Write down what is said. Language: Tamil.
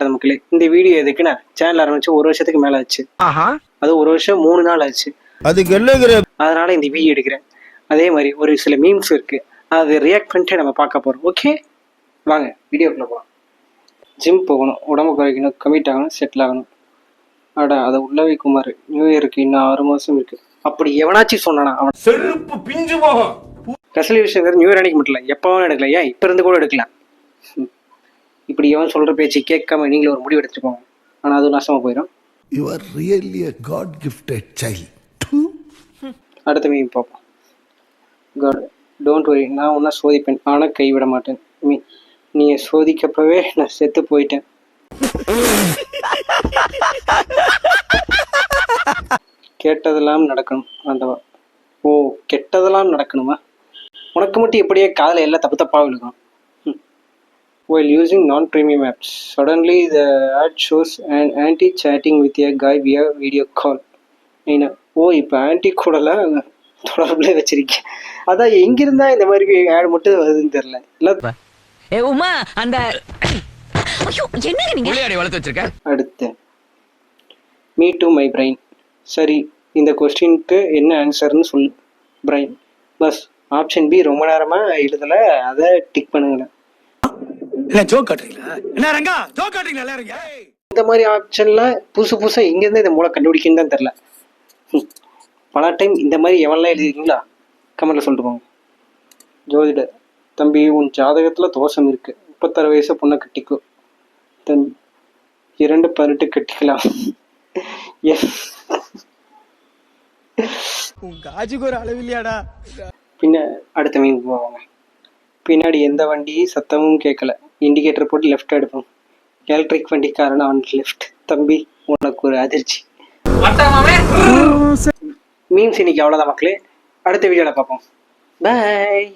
இருக்காது மக்களே. இந்த வீடியோ எதுக்குன்னா சேனல் ஆரம்பிச்சு 1 வருஷத்துக்கு மேல ஆச்சு. அது 1 வருஷம் 3 நாள் ஆச்சு. அதுக்கு என்னங்கிற அதனால இந்த வீடியோ எடுக்கிறேன். அதே மாதிரி ஒரு சில மீம்ஸ் இருக்கு, அது ரியாக்ட் பண்ணிட்டு நம்ம பார்க்க போறோம். ஓகே, வாங்க வீடியோக்குள்ள போகலாம். ஜிம் போகணும், உடம்பு குறைக்கணும், கமிட் ஆகணும், செட்டில் ஆகணும். அதை உள்ளவே குமார், நியூ இயருக்கு இன்னும் 6 மாசம் இருக்கு. அப்படி எவனாச்சும் சொன்னானா அவன் செருப்பு பிஞ்சு போகும். ரெசல்யூஷன் நியூ இயர் அன்னைக்கு மட்டும் இல்லை, எப்பவும் எடுக்கலாம். ஏன் இப்ப இருந்து கூட எடுக்கலாம். இப்படி எவன் சொல்ற பேச்சு கேட்காம நீங்களும் ஒரு முடிவு எடுத்துட்டு போங்க. ஆனா அதுவும் நாசமா போயிடும். You are really a God gifted child. அடுத்த மீன் பார்ப்போம். காட் டோன்ட் வரி, நான் ஒன்னா சோதிப்பேன் ஆனா கைவிட மாட்டேன். நீ சோதிக்கப்பவே நான் செத்து போயிட்டேன். கேட்டதெல்லாம் நடக்கணும் ஆண்டவா. ஓ, கெட்டதெல்லாம் நடக்கணுமா? உனக்கு மட்டும் எப்படியே காதல எல்லாம் தப்பு தப்பா விழுகும். While using non-premium apps, suddenly the ad shows an auntie chatting with a guy via video call. ஓ, இப்போ ஆன்டி கூடலாம் தொடர்புல வச்சிருக்கேன். அதான் எங்கிருந்தா இந்த மாதிரி ஆட் மட்டும் வருதுன்னு தெரியல. உமா அந்த வளர்த்து வச்சிருக்க. அடுத்து மீ டு மை பிரைன். சரி, இந்த கொஸ்டினுக்கு என்ன ஆன்சர்னு சொல் பிரைன். பஸ் ஆப்ஷன் பி ரொம்ப நேரமா எழுதல, அதை டிக் பண்ணுங்களேன். இந்த மாதிரி ஆப்ஷன்ல புதுசா எங்க இருந்து இந்த மூளை கண்டுபிடிக்குன்னு தான் தெரியல. பல டைம் இந்த மாதிரி எவன்லாம் எழுதிருக்கீங்களா கமெண்ட்ல சொல்லிட்டு போங்க. ஜோதிடர் தம்பி, உன் ஜாதகத்துல தோஷம் இருக்கு. 36 வயசு பொண்ணை கட்டிக்கோ. 2-18 கட்டிக்கலாம். பின்ன அடுத்த மீன் போவாங்க. பின்னாடி எந்த வண்டி சத்தமும் கேட்கல, இண்டிகேட்டர் போட்டு லெஃப்ட் எடுப்போம். எலக்ட்ரிக் வண்டிக்காரன் அவன் லெஃப்ட். தம்பி, உனக்கு ஒரு அதிர்ச்சி. மீம்ஸ் இன்னைக்கு அவ்வளோதான் மக்களே. அடுத்த வீடியோவில் பார்ப்போம். பாய்.